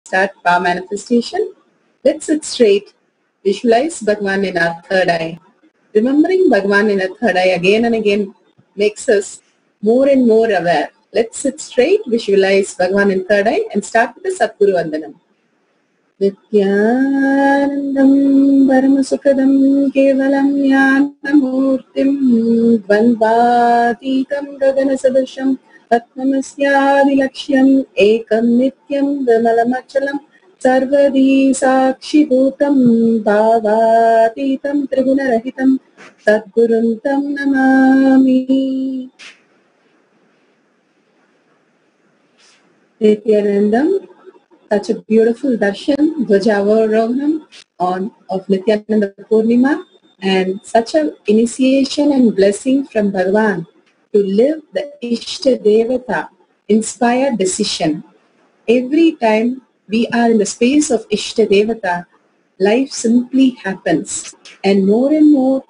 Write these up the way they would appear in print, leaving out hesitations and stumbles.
start power manifestation. Let's sit straight. Visualize Bhagwan in our third eye. Remembering Bhagwan in our third eye again and again makes us more and more aware. Let's sit straight, visualize Bhagwan in third eye and start with the Satguru Vandanam. Nithyananda Paramashivam Kevalam Jnanamurtim Dvandvatitam Gaganasadasham Tatmamasyavilaksham Ekam Nityam Vimalamachalam Sarvadi Sakshibhutam Bhavatitam Trigunarahitam Sadguruntam Namami. Nithyanandam, such a beautiful darshan, Dvajavarohanam of Nithyananda Purnima, and such an initiation and blessing from Bhagavan to live the Ishta Devata inspired decision. Every time we are in the space of Ishta Devata, life simply happens, and more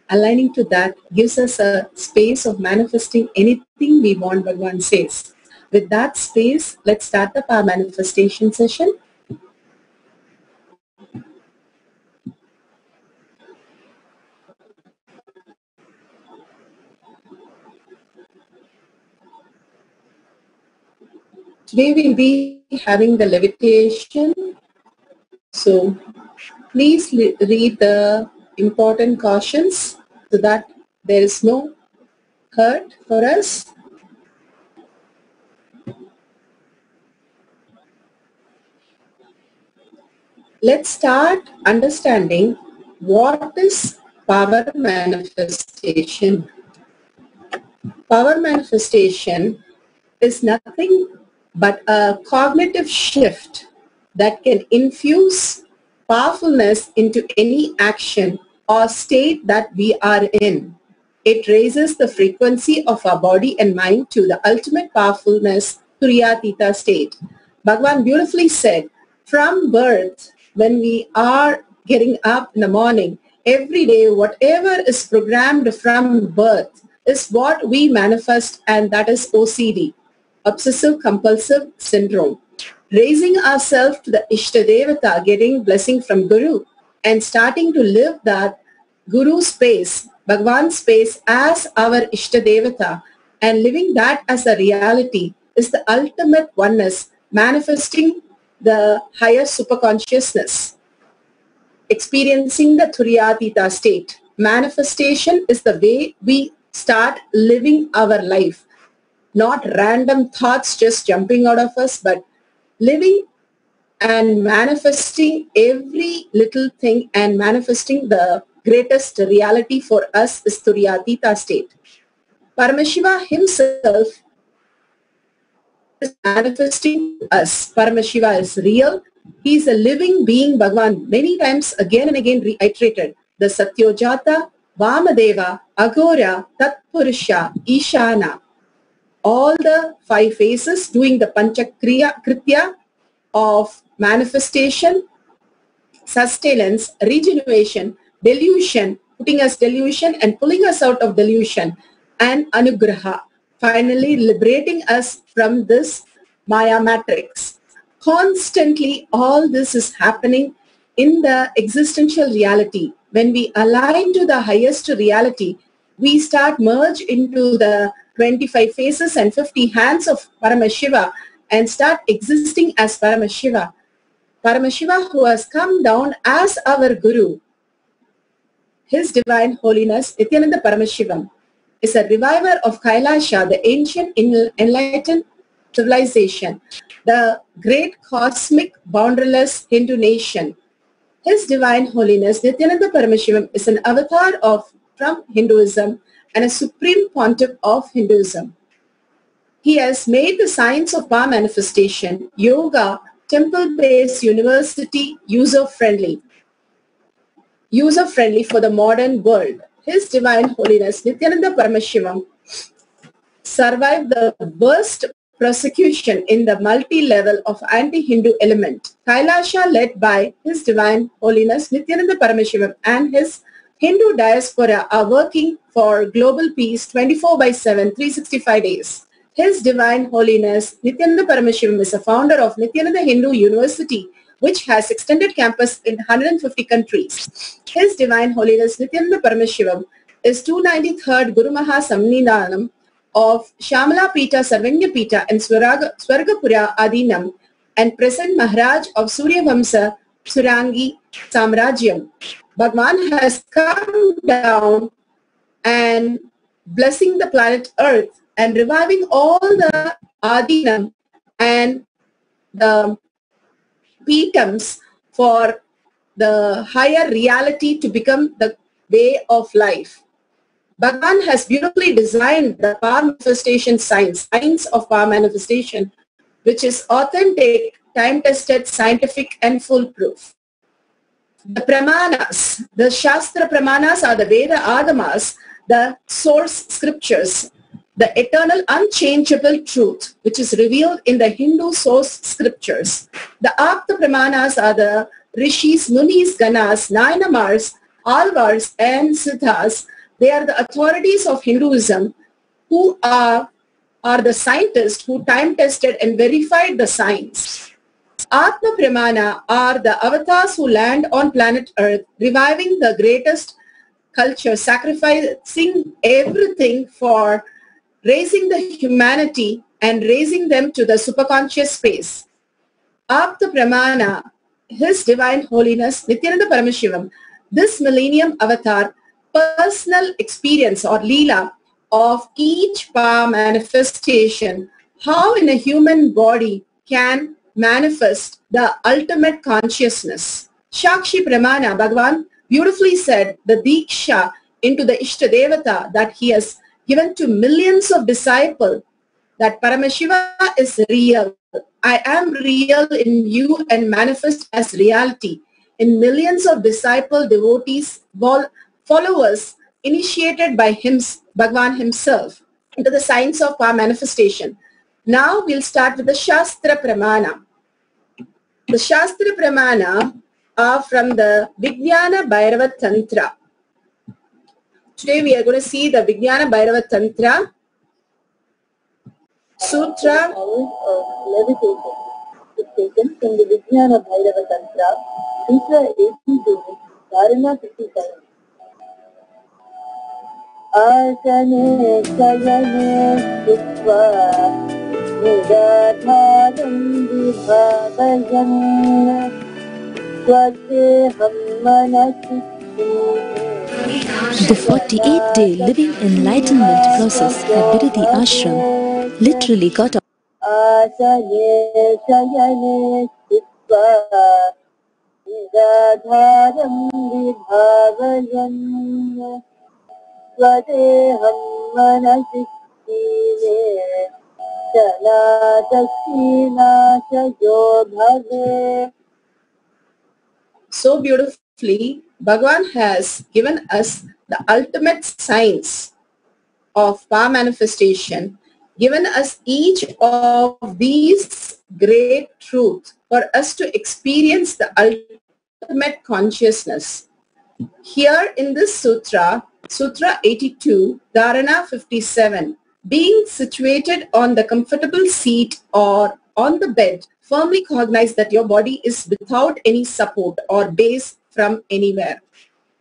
aligning to that gives us a space of manifesting anything we want, Bhagavan says. With that space, let's start the power manifestation session. Today we'll be having the levitation. So please read the important cautions so that there is no hurt for us. Let's start understanding what is power manifestation. Power manifestation is nothing but a cognitive shift that can infuse powerfulness into any action or state that we are in. It raises the frequency of our body and mind to the ultimate powerfulness, Turiyatita state. Bhagavan beautifully said, from birth, when we are getting up in the morning, every day, whatever is programmed from birth is what we manifest, and that is OCD, Obsessive Compulsive Syndrome. Raising ourselves to the Ishta Devata, getting blessing from Guru, and starting to live that Guru space, Bhagavan space as our Ishta Devata, and living that as a reality is the ultimate oneness, manifesting the higher superconsciousness, experiencing the Turiyatita state. Manifestation is the way we start living our life. Not random thoughts just jumping out of us, but living and manifesting every little thing and manifesting the greatest reality for us is Turiyatita state. Paramashiva himself is manifesting us. Paramashiva is real. He is a living being. Bhagavan many times again and again reiterated the Satyojata, Vamadeva, Agora, Tatpurusha, Ishana. All the 5 phases doing the Panchakritya of manifestation, sustenance, regeneration, delusion, putting us delusion and pulling us out of delusion, and Anugraha, finally liberating us from this Maya matrix. Constantly all this is happening in the existential reality. When we align to the highest reality, we start merge into the 25 faces and 50 hands of Paramashiva and start existing as Paramashiva. Paramashiva who has come down as our Guru. His Divine Holiness, Nithyananda Paramashivam, is a reviver of Kailasa, the ancient enlightened civilization, the great cosmic borderless Hindu nation. His Divine Holiness, Nithyananda Paramashivam, is an avatar from Hinduism and a supreme Pontiff of Hinduism. He has made the science of power manifestation, yoga, temple-based university user-friendly for the modern world. His Divine Holiness, Nithyananda Paramashivam, survived the worst persecution in the multi-level of anti-Hindu element. Kailasa, led by His Divine Holiness, Nithyananda Paramashivam, and his Hindu diaspora are working for global peace 24/7, 365 days. His Divine Holiness Nithyananda Paramashivam is a founder of Nithyananda Hindu University, which has extended campus in 150 countries. His Divine Holiness Nithyananda Paramashivam is 293rd Guru Mahasannidhanam of Shamala Pita Sarvanya Pita and Swargapura Adinam and present Maharaj of Surya Vamsa Surangi Samrajyam. Bhagwan has come down and blessing the planet Earth and reviving all the Adinam and the Pitams for the higher reality to become the way of life. Bhagwan has beautifully designed the power manifestation science of power manifestation, which is authentic, time-tested, scientific and foolproof. The Pramanas, the Shastra Pramanas are the Veda Agamas, the source scriptures, the eternal unchangeable truth which is revealed in the Hindu source scriptures. The Apta Pramanas are the Rishis, Munis, Ganas, Nayanamars, Alvars and Siddhas. They are the authorities of Hinduism who are the scientists who time-tested and verified the science. Atma Pramana are the avatars who land on planet Earth, reviving the greatest culture, sacrificing everything for raising the humanity and raising them to the superconscious space. Apta Pramana, His Divine Holiness Nithyananda Paramashivam, this millennium avatar, personal experience or Leela of each power manifestation, how in a human body can manifest the ultimate consciousness. Shakshi Pramana, Bhagavan beautifully said the Diksha into the Ishta Devata that he has given to millions of disciples, that Paramashiva is real. I am real in you and manifest as reality in millions of disciple devotees, followers initiated by him, Bhagavan himself, into the science of power manifestation. Now we'll start with the Shastra Pramana. The Shastra Pramana are from the Vijnana Bhairava Tantra. Today we are going to see the Vijnana Bhairava Tantra Sutra. Levitation is taken from the Vijnana Bhairava Tantra, Sutra 82, Dharana 57. Asane Sayane Sitva Nidadhanam Vibhavayan Swaseham Manasiti. The 48-day living enlightenment process at Birati Ashram literally got off. Asane Sayane Sitva Nidadhanam Vibhavayan Swadeham Manasiti Sanataksina Sayo Bhave. So beautifully, Bhagavan has given us the ultimate science of power manifestation, given us each of these great truths for us to experience the ultimate consciousness. Here in this sutra, Sutra 82, Dharana 57, being situated on the comfortable seat or on the bed, firmly cognize that your body is without any support or base from anywhere.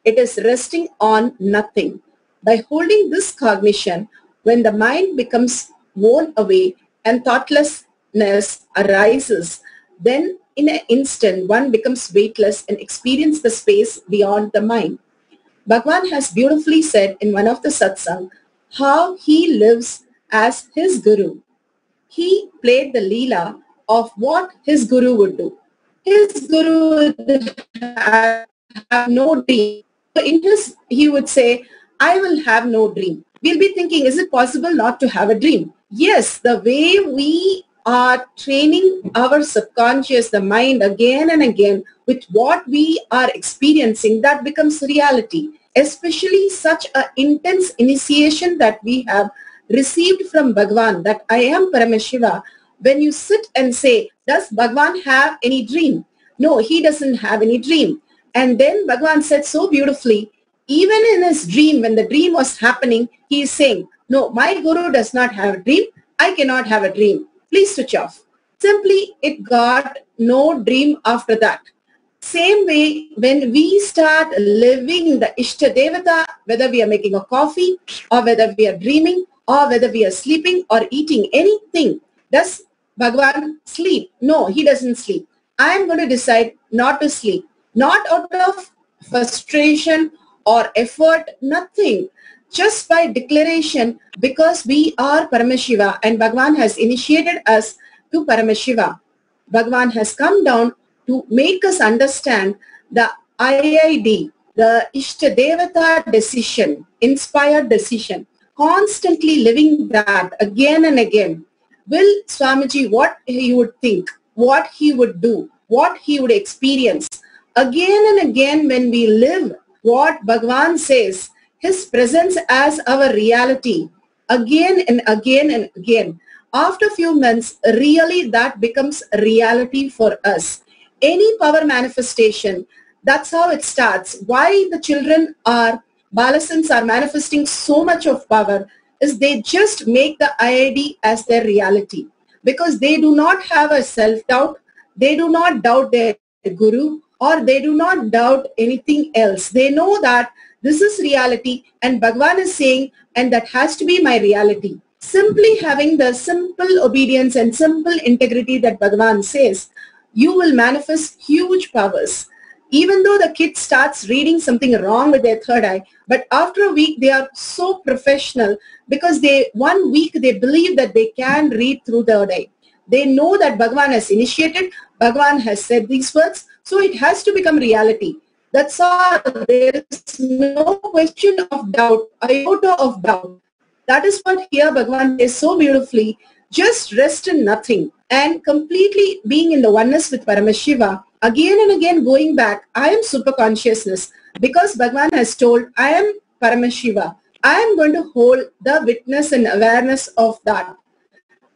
It is resting on nothing. By holding this cognition, when the mind becomes worn away and thoughtlessness arises, then in an instant one becomes weightless and experiences the space beyond the mind. Bhagavan has beautifully said in one of the satsang how he lives as his guru. He played the leela of what his guru would do. His guru would have no dream. He would say, I will have no dream. We'll be thinking, is it possible not to have a dream? Yes, the way we are training our subconscious, the mind again and again with what we are experiencing, that becomes reality. Especially such an intense initiation that we have received from Bhagavan, that I am Paramashiva. When you sit and say, does Bhagavan have any dream? No, he doesn't have any dream. And then Bhagavan said so beautifully, even in his dream, when the dream was happening, he is saying, no, my guru does not have a dream. I cannot have a dream. Please switch off. Simply, it got no dream after that. Same way, when we start living the Ishta Devata, whether we are making a coffee or whether we are dreaming or whether we are sleeping or eating anything, does Bhagavan sleep? No, he doesn't sleep. I am going to decide not to sleep. Not out of frustration or effort, nothing. Just by declaration, because we are Paramashiva and Bhagavan has initiated us to Paramashiva. Bhagavan has come down to make us understand the IID, the Ishta Devata decision, inspired decision, constantly living that again and again. Will Swamiji, what he would think, what he would do, what he would experience. Again and again when we live what Bhagavan says, his presence as our reality, again and again and again. After a few months, really that becomes reality for us. Any power manifestation, that's how it starts. Why the children are, Balasans are manifesting so much of power is they just make the IID as their reality. Because they do not have a self-doubt, they do not doubt their guru, or they do not doubt anything else. They know that this is reality and Bhagavan is saying, and that has to be my reality. Simply having the simple obedience and simple integrity that Bhagavan says, you will manifest huge powers. Even though the kid starts reading something wrong with their third eye, but after a week they are so professional because 1 week they believe that they can read through the third eye. They know that Bhagavan has initiated, Bhagavan has said these words, so it has to become reality. That's all. There is no question of doubt, iota of doubt. That is what here Bhagavan says so beautifully. Just rest in nothing and completely being in the oneness with Paramashiva. Again and again going back, I am super consciousness because Bhagavan has told I am Paramashiva. I am going to hold the witness and awareness of that.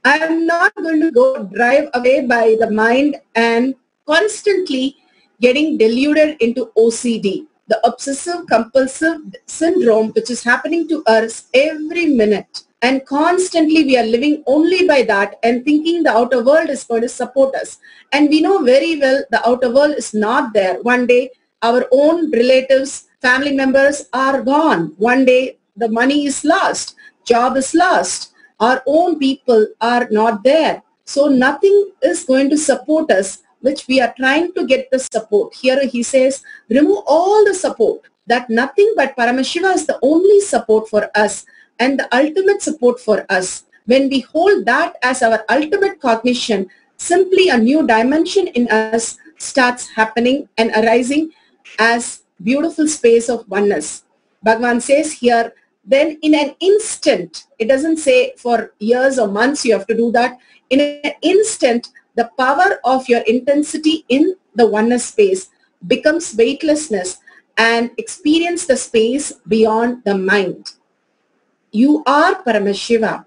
I am not going to go drive away by the mind and constantly getting deluded into OCD, the obsessive compulsive syndrome which is happening to us every minute. And constantly we are living only by that and thinking the outer world is going to support us. And we know very well the outer world is not there. One day our own relatives, family members are gone. One day the money is lost, job is lost. Our own people are not there. So nothing is going to support us, which we are trying to get the support. Here he says, remove all the support. That nothing but Paramashiva is the only support for us and the ultimate support for us. When we hold that as our ultimate cognition, simply a new dimension in us starts happening and arising as beautiful space of oneness. Bhagavan says here, then in an instant, it doesn't say for years or months you have to do that. In an instant, the power of your intensity in the oneness space becomes weightlessness and experience the space beyond the mind. You are Paramashiva.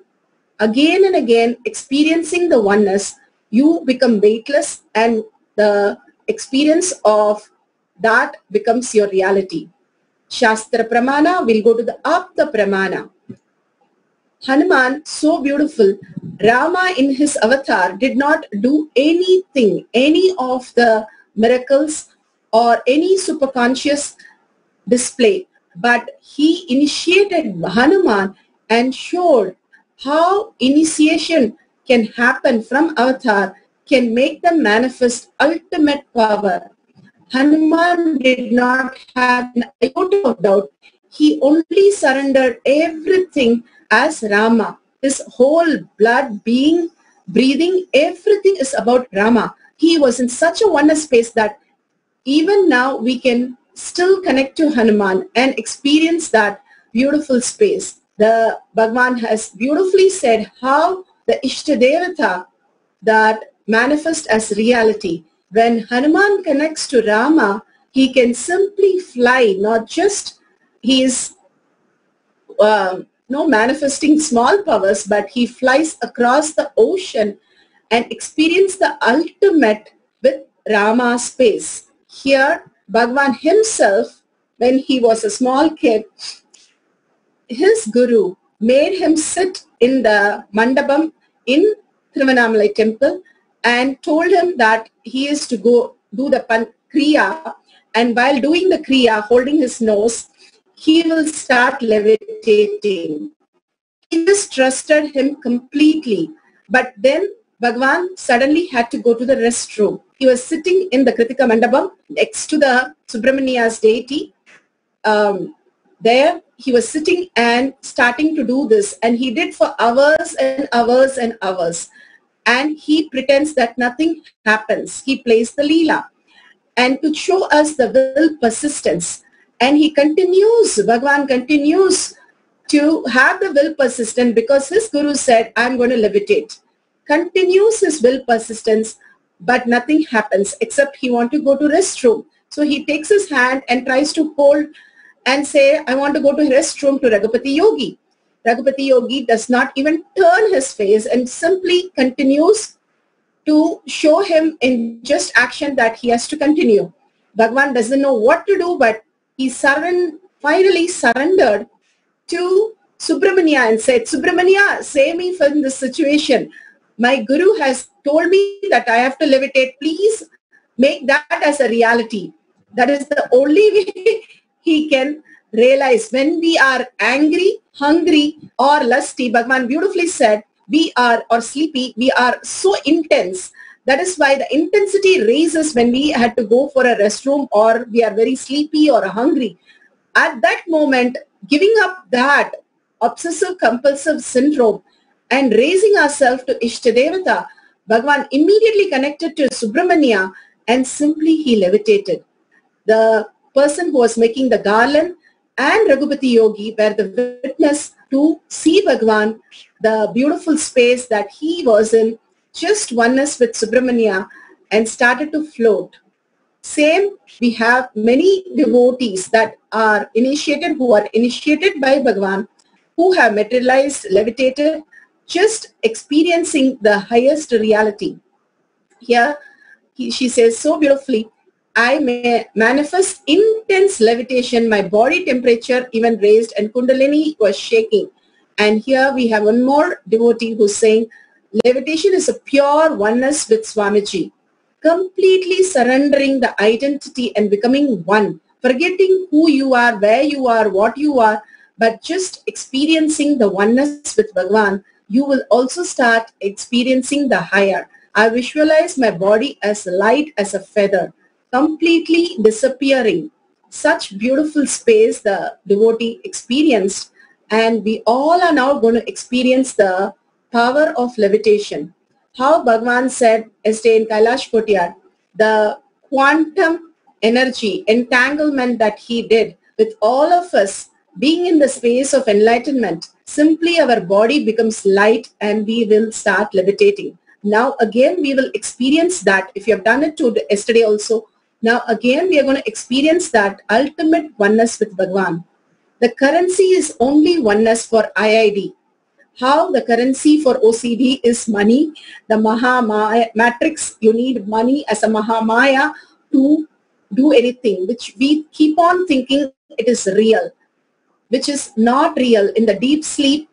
Again and again, experiencing the oneness, you become weightless and the experience of that becomes your reality. Shastra Pramana, we'll go to the Apta Pramana. Hanuman, so beautiful. Rama in his avatar did not do anything, any of the miracles or any superconscious display, but he initiated Hanuman and showed how initiation can happen from avatar, can make them manifest ultimate power. Hanuman did not have an iota of doubt. He only surrendered everything as Rama. His whole blood, being, breathing, everything is about Rama. He was in such a oneness space that even now we can still connect to Hanuman and experience that beautiful space. The Bhagavan has beautifully said how the Ishta Devata that manifests as reality. When Hanuman connects to Rama, he can simply fly, not just he is manifesting small powers, but he flies across the ocean and experience the ultimate with Rama space. Here, Bhagavan himself, when he was a small kid, his guru made him sit in the mandapam in Thiruvannamalai temple and told him that he is to go do the kriya, and while doing the kriya, holding his nose, he will start levitating. He just trusted him completely. But then Bhagwan suddenly had to go to the restroom. He was sitting in the Kritika Mandapam next to the Subramania's deity. There he was sitting and starting to do this, and he did for hours and hours and hours. And he pretends that nothing happens. He plays the Leela. And to show us the will persistence. And he continues, Bhagwan continues to have the will persistent because his guru said, I'm going to levitate. Continues his will persistence, but nothing happens except he wants to go to restroom. So he takes his hand and tries to hold and say, I want to go to restroom to Raghupati Yogi. Raghupati Yogi does not even turn his face and simply continues to show him in just action that he has to continue. Bhagwan doesn't know what to do, but he finally surrendered to Subramania and said, Subramania, save me from this situation. My guru has told me that I have to levitate. Please make that as a reality. That is the only way he can realize when we are angry, hungry, or lusty. Bhagwan beautifully said, we are, or sleepy, we are so intense. That is why the intensity raises when we had to go for a restroom, or we are very sleepy or hungry. At that moment, giving up that obsessive compulsive syndrome and raising ourselves to Ishtadevata, Bhagwan immediately connected to Subramania and simply he levitated. The person who was making the garland and Raghupati Yogi were the witness to see Bhagwan, the beautiful space that he was in, just oneness with Subramania, and started to float. Same, we have many devotees that are initiated, who are initiated by Bhagwan, who have materialized, levitated, just experiencing the highest reality. Here, she says so beautifully, I may manifest intense levitation, my body temperature even raised and Kundalini was shaking. And here we have one more devotee who's saying, levitation is a pure oneness with Swamiji. Completely surrendering the identity and becoming one. Forgetting who you are, where you are, what you are, but just experiencing the oneness with Bhagwan, you will also start experiencing the higher. I visualize my body as light as a feather, completely disappearing. Such beautiful space the devotee experienced, and we all are now going to experience the power of levitation. How Bhagwan said yesterday in Kailasa Courtyard, the quantum energy entanglement that he did with all of us being in the space of enlightenment, simply our body becomes light and we will start levitating. Now again we will experience that. If you have done it yesterday also, now again we are going to experience that ultimate oneness with Bhagwan. The currency is only oneness for IID. How the currency for OCD is money. The Maha matrix, you need money as a Mahamaya to do anything, which we keep on thinking it is real, which is not real. In the deep sleep,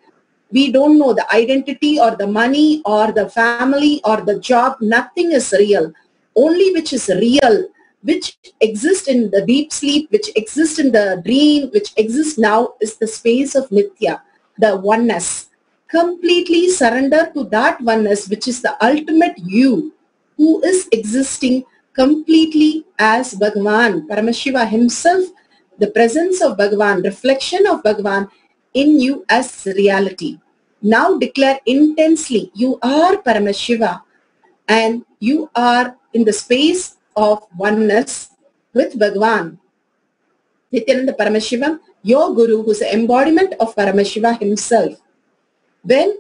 we don't know the identity or the money or the family or the job. Nothing is real. Only which is real, which exists in the deep sleep, which exists in the dream, which exists now, is the space of Nithya, the oneness. Completely surrender to that oneness, which is the ultimate you, who is existing completely as Bhagavan, Paramashiva himself, the presence of Bhagavan, reflection of Bhagavan in you as reality. Now declare intensely, you are Paramashiva and you are in the space of oneness with Bhagavan. Nithyananda Paramashivam, your guru, who is the embodiment of Paramashiva himself. When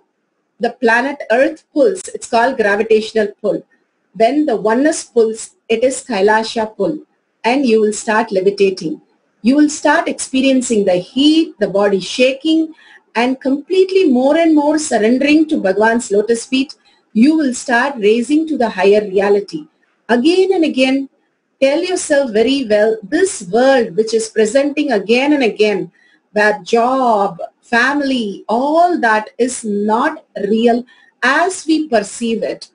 the planet Earth pulls, it's called gravitational pull. When the oneness pulls, it is Kailasa pull, and you will start levitating. You will start experiencing the heat, the body shaking, and completely more and more surrendering to Bhagwan's lotus feet. You will start raising to the higher reality. Again and again, tell yourself very well, this world which is presenting again and again, where job, family, all that is not real as we perceive it,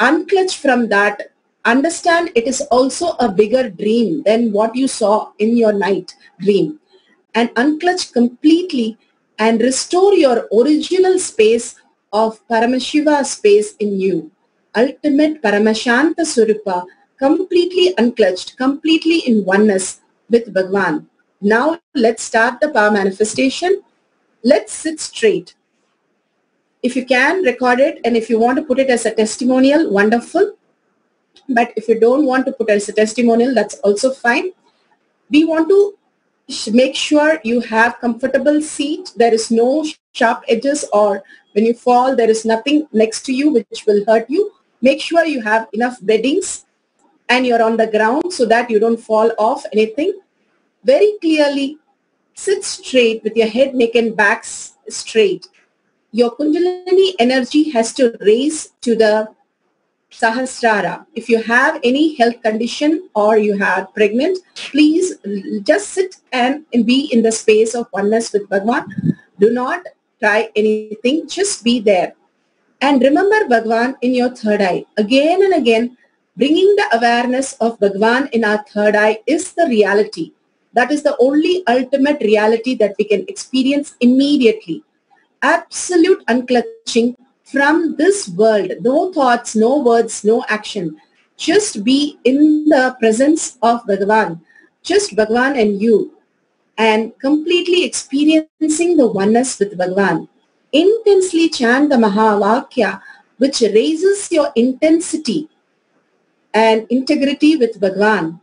unclutch from that, understand it is also a bigger dream than what you saw in your night dream, and unclutch completely and restore your original space of Paramashiva space in you. Ultimate Paramashanta Surupa, completely unclutched, completely in oneness with Bhagwan. Now let's start the power manifestation. Let's sit straight. If you can, record it, and if you want to put it as a testimonial, wonderful. But if you don't want to put it as a testimonial, that's also fine. We want to make sure you have comfortable seat. There is no sharp edges, or when you fall, there is nothing next to you which will hurt you. Make sure you have enough beddings and you're on the ground so that you don't fall off anything. Very clearly, sit straight with your head, neck and back straight. Your Kundalini energy has to raise to the Sahasrara. If you have any health condition or you are pregnant, please just sit and be in the space of oneness with Bhagwan. Do not try anything, just be there. And remember Bhagwan in your third eye. Again and again, bringing the awareness of Bhagwan in our third eye is the reality. That is the only ultimate reality that we can experience immediately. Absolute unclutching from this world. No thoughts, no words, no action. Just be in the presence of Bhagavan. Just Bhagavan and you. And completely experiencing the oneness with Bhagavan. Intensely chant the Mahavakya, which raises your intensity and integrity with Bhagavan,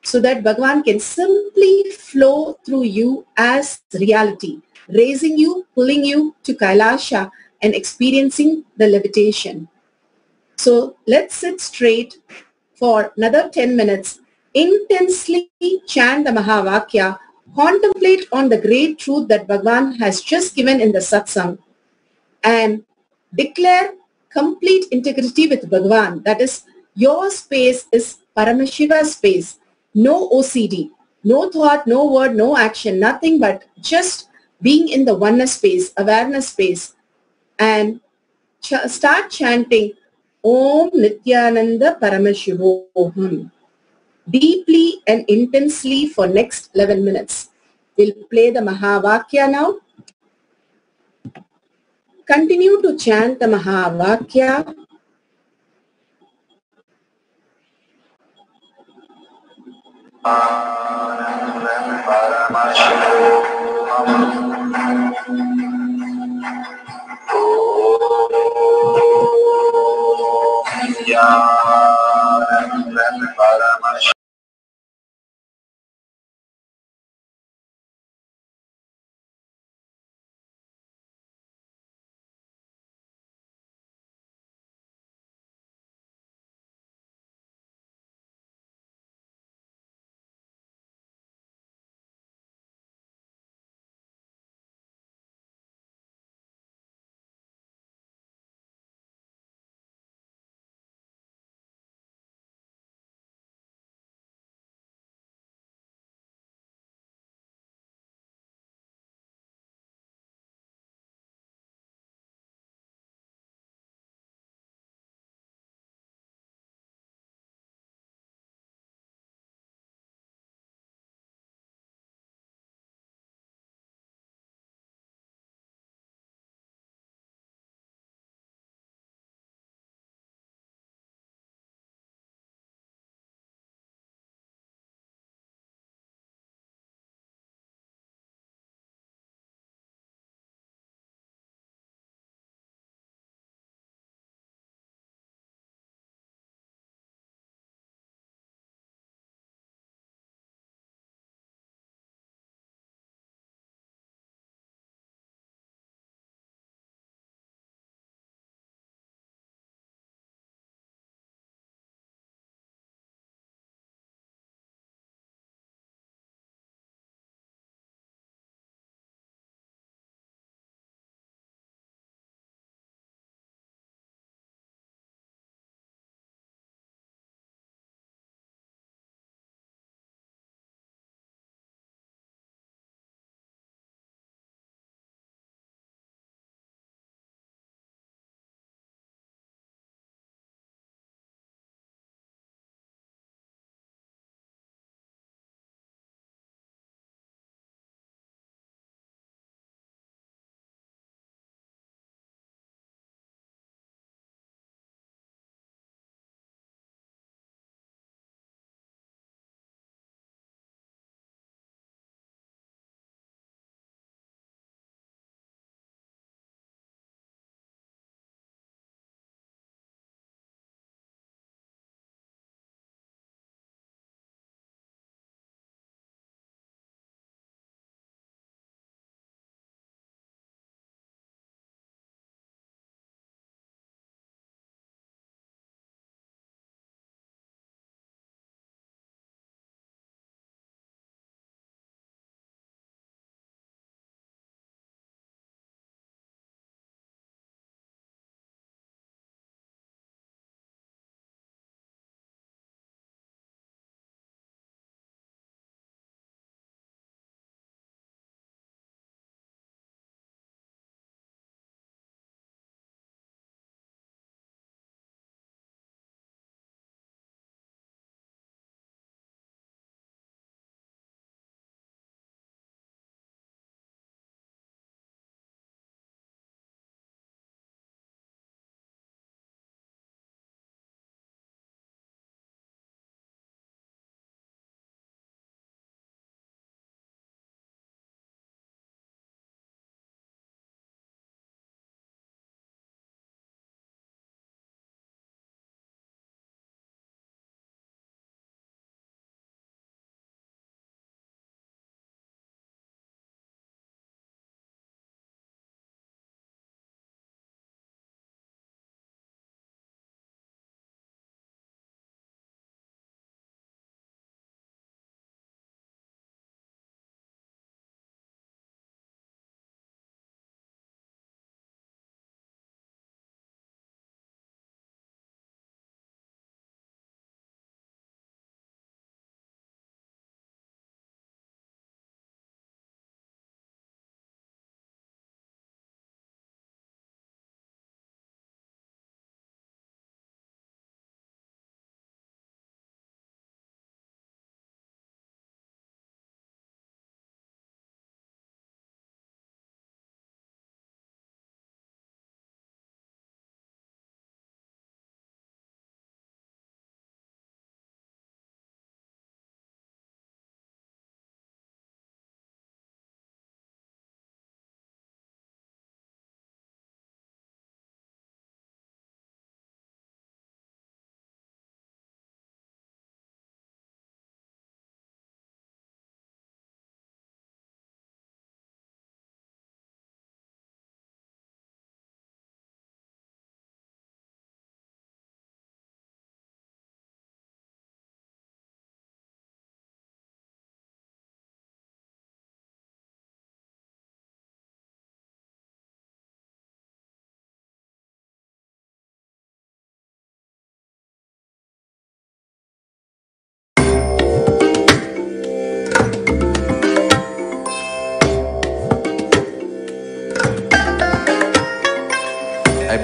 so that Bhagavan can simply flow through you as reality, raising you, pulling you to Kailasa and experiencing the levitation. So let's sit straight for another 10 minutes, intensely chant the Mahavakya, contemplate on the great truth that Bhagavan has just given in the satsang, and declare complete integrity with Bhagavan. That is, your space is Paramashiva space. No OCD, no thought, no word, no action, nothing but just being in the oneness space, awareness space, and start chanting Om Nithyananda Paramashivam deeply and intensely for next 11 minutes. We'll play the Mahavakya now. Continue to chant the Mahavakya.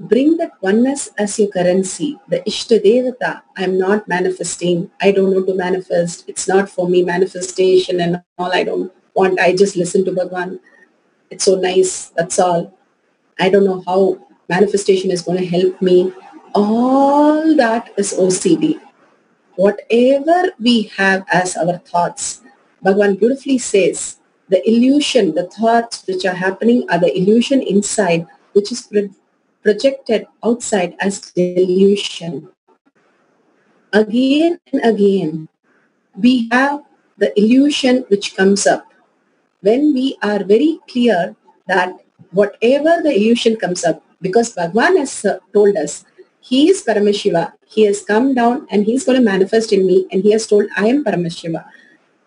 Bring that oneness as your currency. The Ishta Devata, I'm not manifesting. I don't know to manifest. It's not for me, manifestation and all. I don't want. I just listen to Bhagwan. It's so nice. That's all. I don't know how manifestation is going to help me. All that is OCD. Whatever we have as our thoughts, Bhagwan beautifully says, the illusion, the thoughts which are happening are the illusion inside, which is projected outside as delusion. Again and again, we have the illusion which comes up. When we are very clear that whatever the illusion comes up, because Bhagwan has told us, he is Paramashiva, he has come down and he's going to manifest in me, and he has told, I am Paramashiva.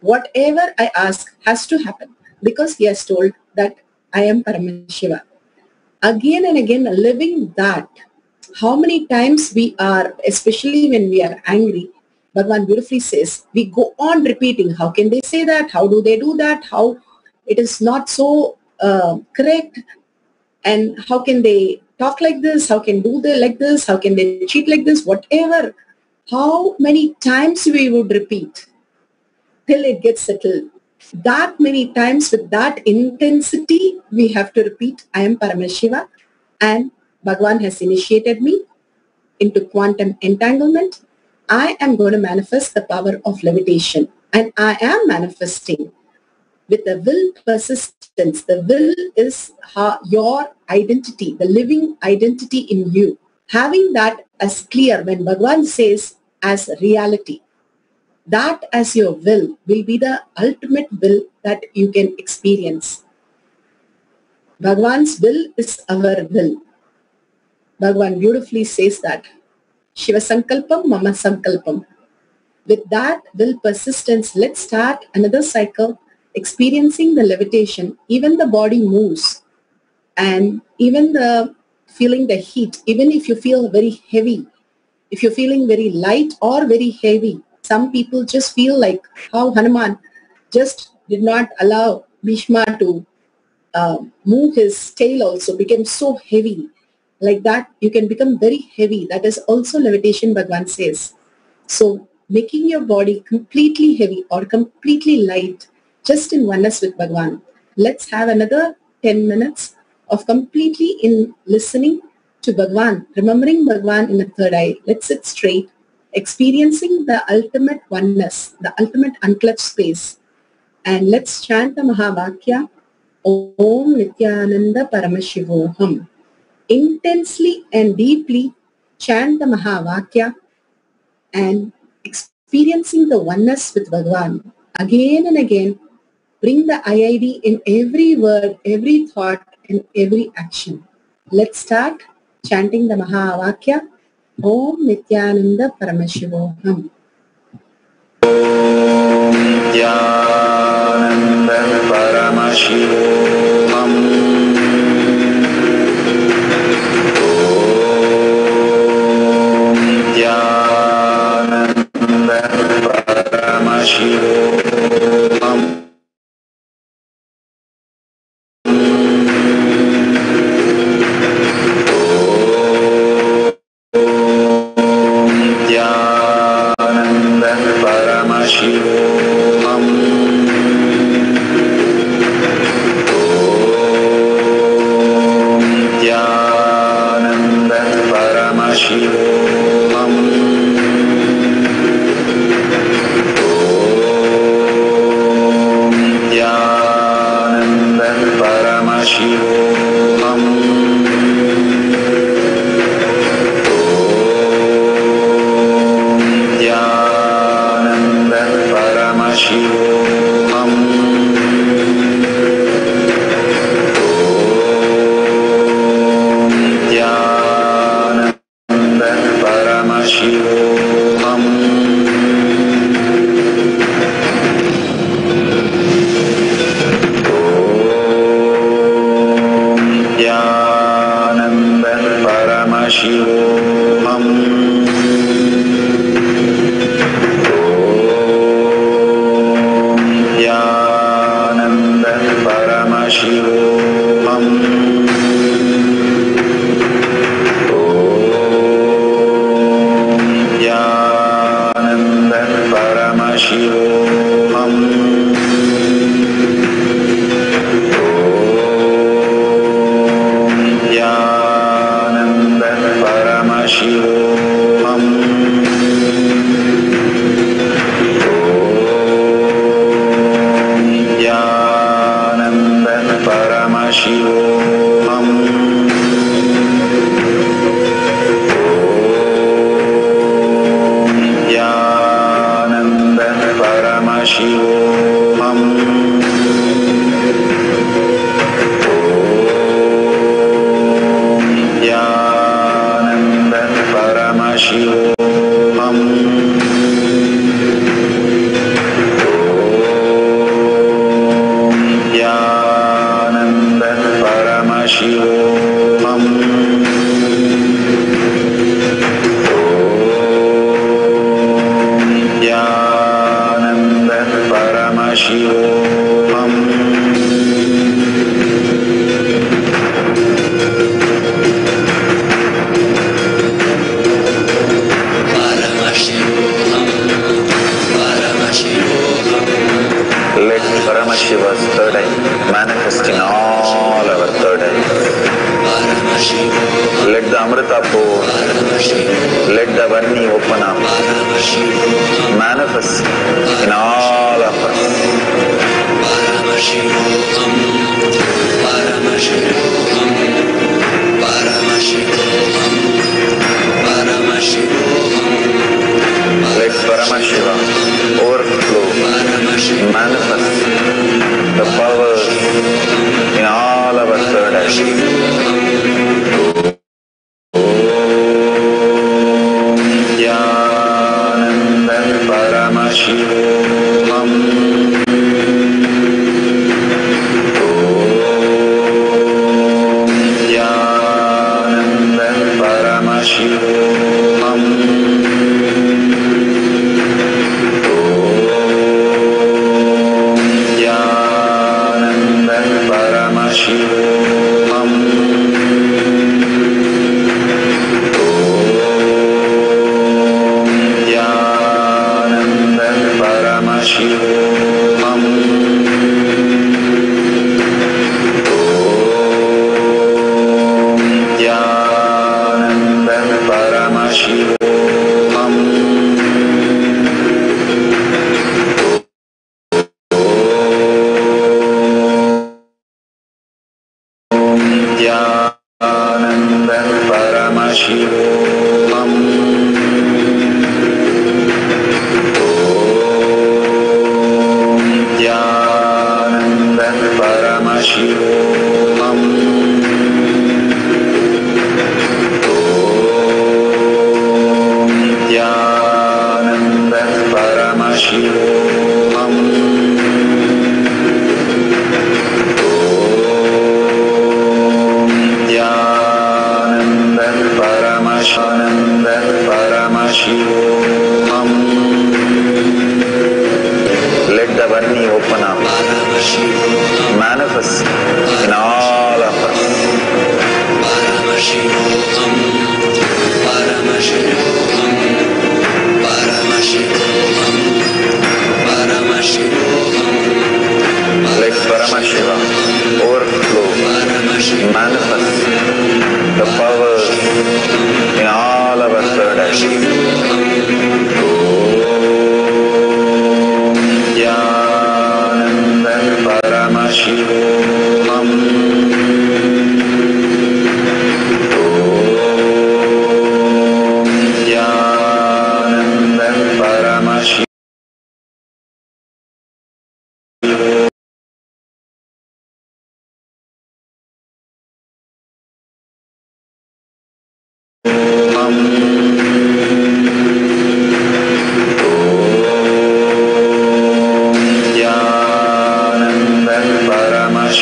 Whatever I ask has to happen, because he has told that I am Paramashiva. Again and again, living that, how many times we are, especially when we are angry, Bhagwan beautifully says, we go on repeating, how can they say that? How do they do that? How it is not so correct? And how can they talk like this? How can do they like this? How can they cheat like this? Whatever. How many times we would repeat till it gets settled? That many times with that intensity, we have to repeat, I am Paramashiva, and Bhagwan has initiated me into quantum entanglement. I am going to manifest the power of levitation, and I am manifesting with the will persistence. The will is your identity, the living identity in you. Having that as clear when Bhagwan says as reality, that as your will be the ultimate will that you can experience. Bhagwan's will is our will. Bhagwan beautifully says that. Shiva Sankalpam, Mama Sankalpam. With that will persistence, let's start another cycle, experiencing the levitation. Even the body moves, and even the feeling the heat, even if you feel very heavy, if you're feeling very light or very heavy. Some people just feel like how Hanuman just did not allow Bhishma to move his tail, also became so heavy. Like that, you can become very heavy. That is also levitation, Bhagwan says. So making your body completely heavy or completely light, just in oneness with Bhagwan. Let's have another 10 minutes of completely in listening to Bhagwan, remembering Bhagwan in the third eye. Let's sit straight, experiencing the ultimate oneness, the ultimate unclutched space. And let's chant the Mahavakya, Om Nithyananda Paramashivam. Intensely and deeply chant the Mahavakya and experiencing the oneness with Bhagwan. Again and again, bring the IID in every word, every thought, and every action. Let's start chanting the Mahavakya. Om Nithyananda Paramashivam. Om Nithyananda Paramashivam. Om Nithyananda Paramashivam. Paramashivam. Let Paramashiva's third eye manifest in all our third eyes. Let the Amrita pour, let the Varni open up, manifest in all of us. Let Paramashiva overflow, manifest the power in all our third eyes. Nithyananda Paramashivam. Nithyananda Paramashivam. Paramashivam. Nithyananda Paramashivam. Nithyananda Paramashivam. Nithyananda Paramashivam. Nithyananda Paramashivam. Nithyananda Paramashivam. Nithyananda Paramashivam. Let the Varni open up, manifest in all of us. Let Paramashiva overflow, manifest the power in all our third eyes. Nithyananda Paramashivam. Nithyananda Paramashivam. Nithyananda Paramashivam.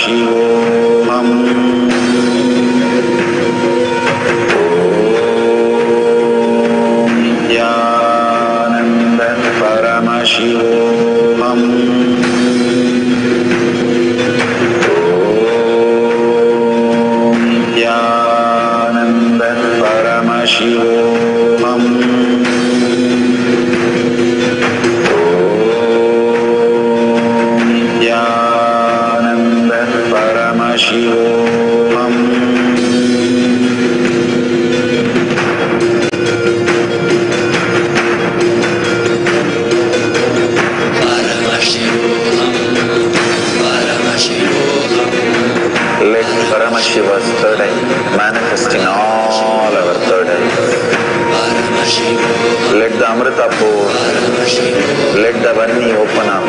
Paramashivam. Nithyananda Paramashivam. Nithyananda Paramashivam. Nithyananda Paramashivam. Let Paramashiva's third eye manifest in all our third eyes. Let the Amrita pour, let the Varni open up,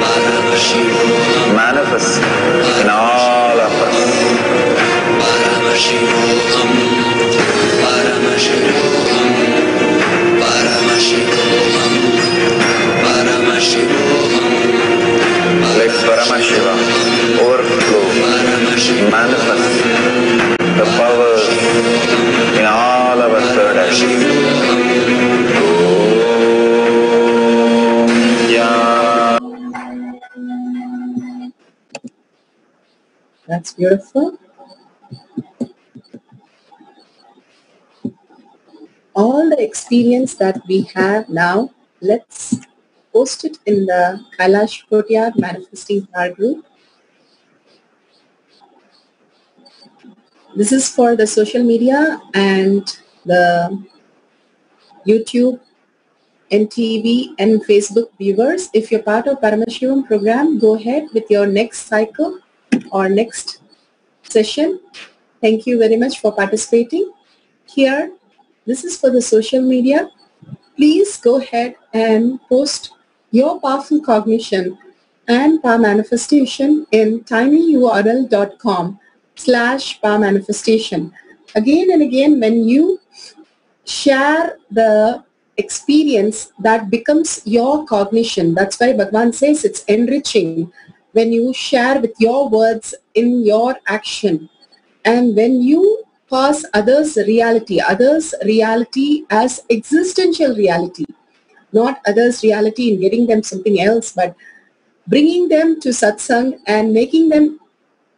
manifest in all of us. Let Paramashiva overflow, manifest the power in all our third eyes. That's beautiful. All the experience that we have now, let's post it in the Kailasa Courtyard Manifesting Power group. This is for the social media and the YouTube, NTV and Facebook viewers. If you're part of Paramashivam program, go ahead with your next cycle or next session. Thank you very much for participating. Here, this is for the social media. Please go ahead and post your powerful cognition and power manifestation in tinyurl.com/power manifestation. Again and again, when you share the experience, that becomes your cognition. That's why Bhagavan says it's enriching when you share with your words in your action. And when you pass others' reality as existential reality, not others' reality in getting them something else, but bringing them to satsang and making them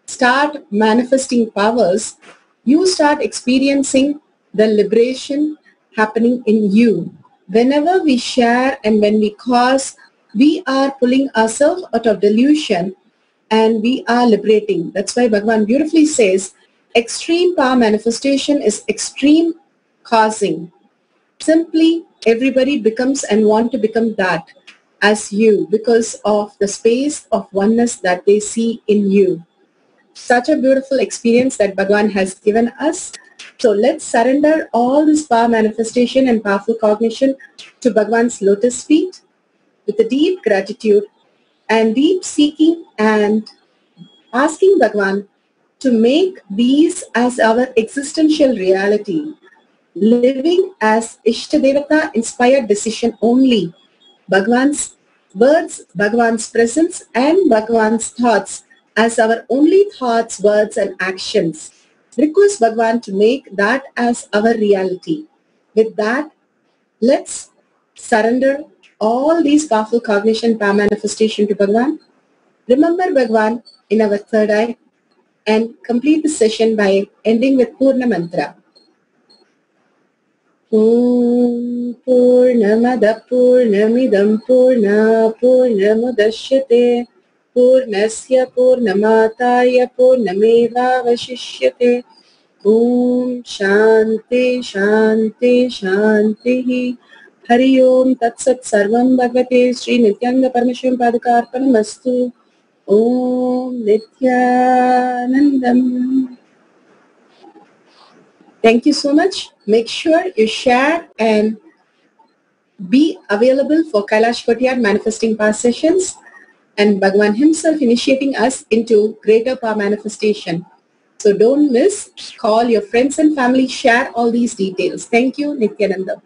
start manifesting powers, you start experiencing the liberation happening in you. Whenever we share and when we cause, we are pulling ourselves out of delusion and we are liberating. That's why Bhagavan beautifully says, extreme power manifestation is extreme causing. Simply everybody becomes and want to become that as you because of the space of oneness that they see in you. Such a beautiful experience that Bhagavan has given us. So let's surrender all this power manifestation and powerful cognition to Bhagavan's lotus feet with a deep gratitude and deep seeking and asking Bhagavan to make these as our existential reality, living as Ishtadevata inspired decision only. Bhagavan's words, Bhagavan's presence and Bhagavan's thoughts as our only thoughts, words and actions. Request Bhagavan to make that as our reality. With that, let's surrender all these powerful cognition, power manifestation to Bhagavan. Remember Bhagavan in our third eye and complete the session by ending with Purna Mantra. Om Purnamada Purnamidam Purna Purnamudashyate Purnasya Purnamataya Purnameva Vashishyate. Om Shanti Shanti Shanti. Hari Om Tat Sat Sarvam Bhagavate Sri Nithyananda Paramashivam Padukarpanamastu. Om Nithyanandam. Thank you so much. Make sure you share and be available for Kailasa Courtyard Manifesting Power sessions and Bhagavan himself initiating us into greater power manifestation. So don't miss. Call your friends and family. Share all these details. Thank you, Nithyananda.